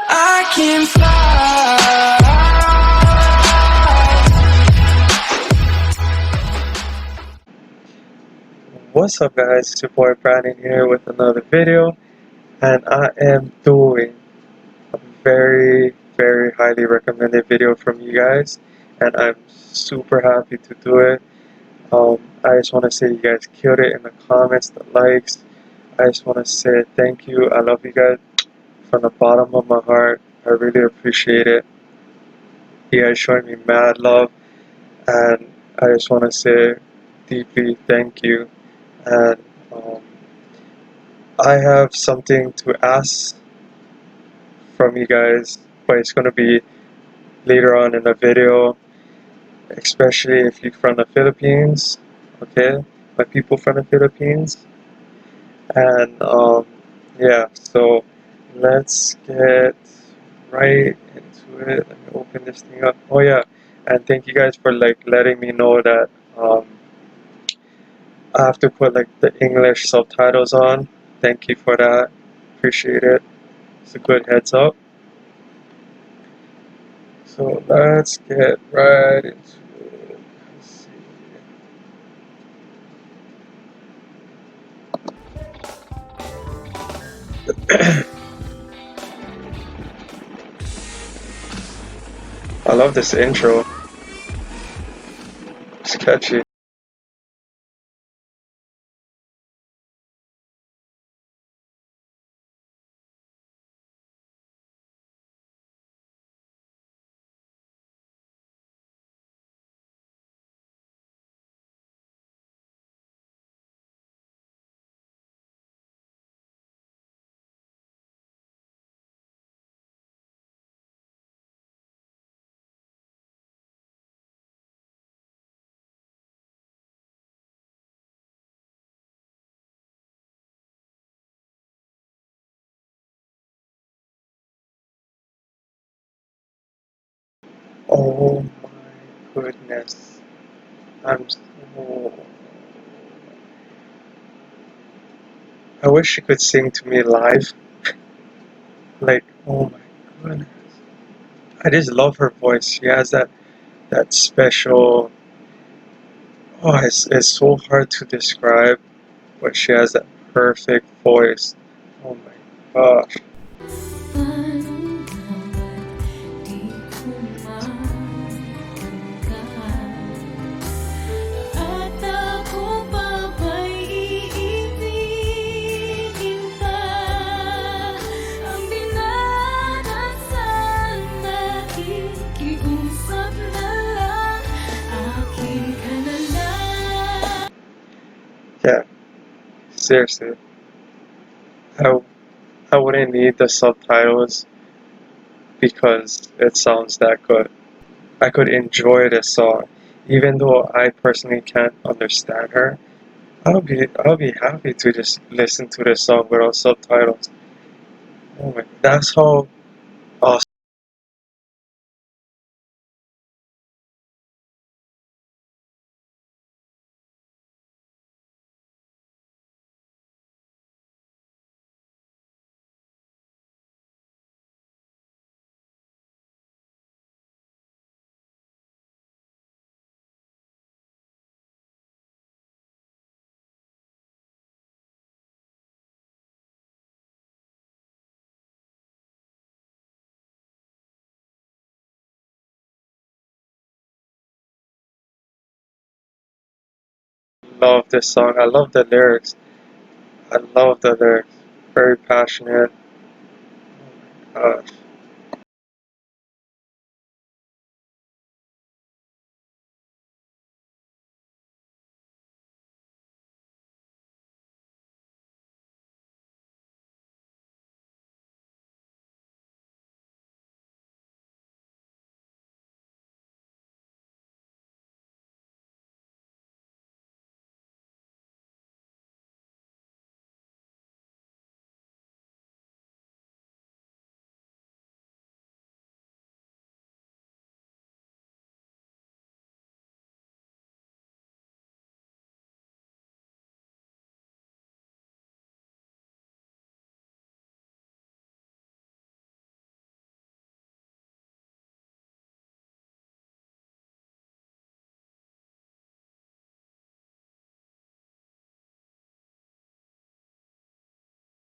I can fly. What's up guys, it's your boy Brandon here with another video, and I am doing a very highly recommended video from you guys, and I'm super happy to do it. I just want to say you guys killed it in the comments, the likes. I just want to say thank you. I love you guys from the bottom of my heart. I really appreciate it. You guys showing me mad love, and I just want to say deeply thank you. And I have something to ask from you guys, but it's going to be later on in the video, especially if you're from the Philippines, okay, my people from the Philippines. And yeah, so let's get right into it. Let me open this thing up. Oh yeah, and thank you guys for like letting me know that I have to put like the English subtitles on. Thank you for that. Appreciate it. It's a good heads up. So let's get right into it. Let's see. I love this intro. It's catchy. Oh my goodness. I'm so... I wish she could sing to me live. Like, oh my goodness. I just love her voice. She has that special... Oh, it's so hard to describe, but she has that perfect voice. Oh my gosh. Yeah, seriously. I, I wouldn't need the subtitles because it sounds that good. I could enjoy this song. Even though I personally can't understand her, I'll be happy to just listen to this song without subtitles. Oh my, that's how awesome. Love this song. I love the lyrics. I love the lyrics. Very passionate. Gosh.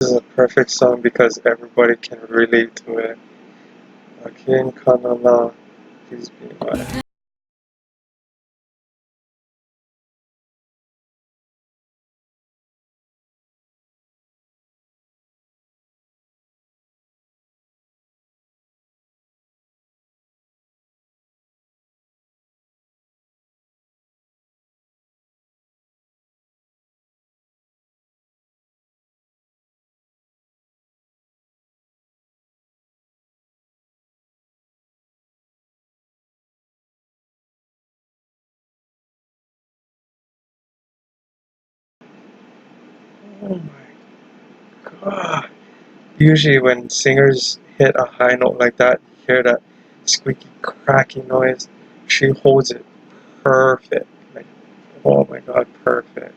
This is a perfect song because everybody can relate to it. Akin Kanala, please be mine. Oh my god. Usually when singers hit a high note like that, you hear that squeaky, cracky noise. She holds it perfect. Like, oh my god, perfect.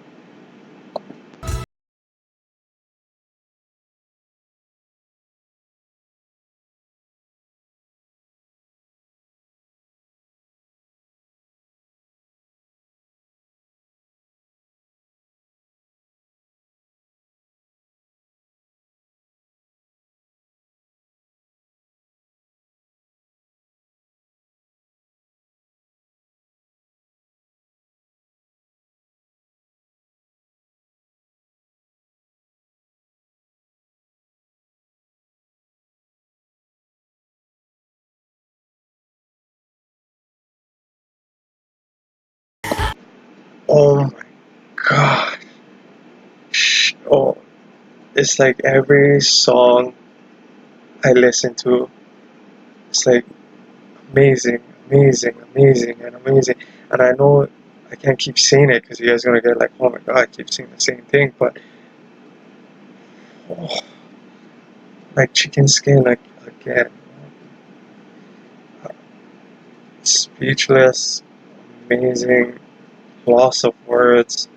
Oh my god. Oh, it's like every song I listen to, it's like amazing, amazing, amazing, and amazing. And I know I can't keep saying it because you guys are gonna get like, oh my god, I keep saying the same thing. But oh, like chicken skin, like again, speechless, amazing, loss of words.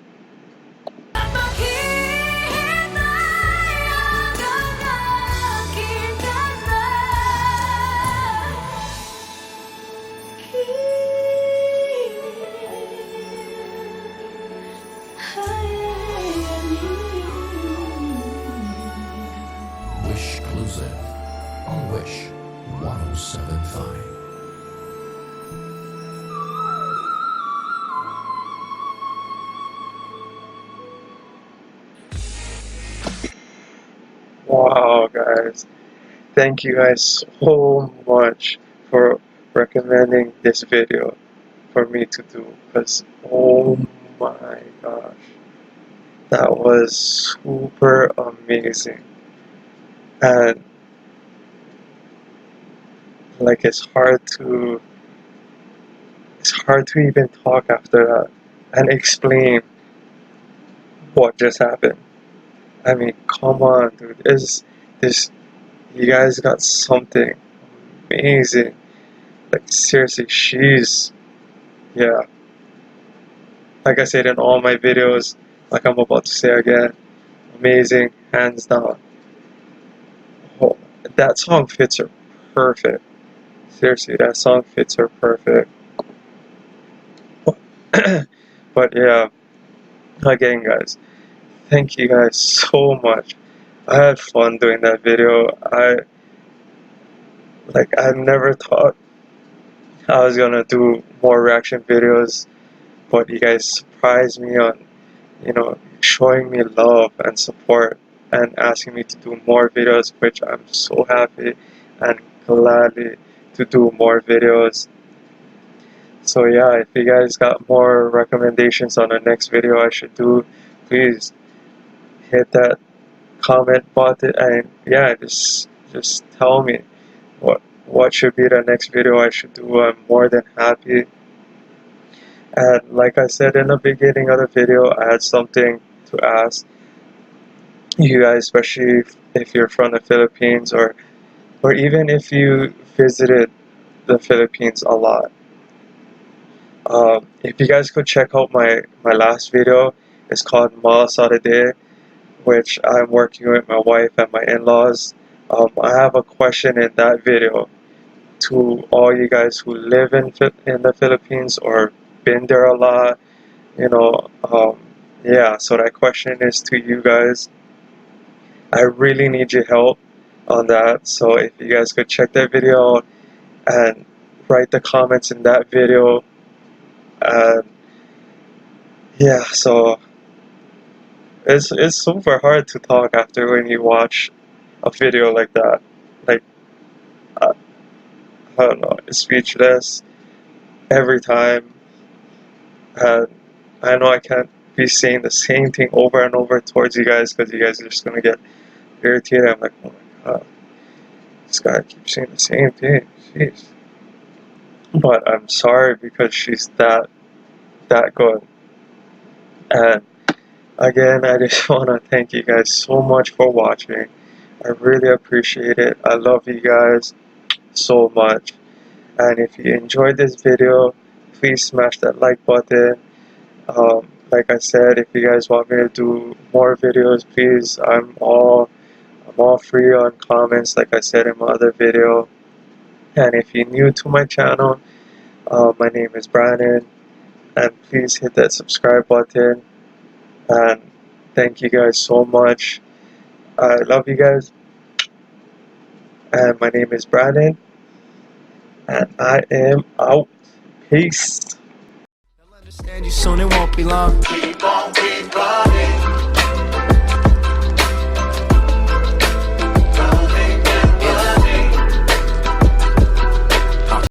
Wish exclusive on Wish 1075. Wow, guys. Thank you guys so much for recommending this video for me to do because oh my gosh, that was super amazing. And like it's hard to even talk after that and explain what just happened. I mean, come on, dude. Is this you guys got something amazing? Like seriously, she's yeah. Like I said in all my videos, like I'm about to say again, amazing, hands down. Oh, that song fits her perfect. Seriously, that song fits her perfect. But yeah, again, guys, thank you guys so much. I had fun doing that video. I never thought I was gonna do more reaction videos, but you guys surprised me on, showing me love and support and asking me to do more videos, which I'm so happy and gladly to do more videos. So yeah, if you guys got more recommendations on the next video I should do, please hit that comment button and yeah, just tell me what should be the next video I should do. I'm more than happy. And like I said in the beginning of the video, I had something to ask you guys, especially if you're from the Philippines or even if you visited the Philippines a lot. If you guys could check out my last video, it's called Ma Saturday, which I'm working with my wife and my in-laws. I have a question in that video to all you guys who live in the Philippines or been there a lot. Yeah, so that question is to you guys. I really need your help on that. So if you guys could check that video out and write the comments in that video, and yeah, so it's super hard to talk after when you watch a video like that. Like, I, I don't know, it's speechless every time. And I know I can't be saying the same thing over and over towards you guys because you guys are just gonna get irritated. I'm like, oh my god, this guy keeps saying the same thing. Jeez. But I'm sorry because she's that good. And again, I just wanna thank you guys so much for watching. I really appreciate it. I love you guys so much. And if you enjoyed this video, please smash that like button. Like I said, if you guys want me to do more videos, please, I'm all free on comments, like I said in my other video. And if you're new to my channel, my name is Brandon, and please hit that subscribe button. And thank you guys so much. I love you guys. And my name is Brandon, and I am out. Peace. They'll understand you soon, it won't be long. Keep on, keep running.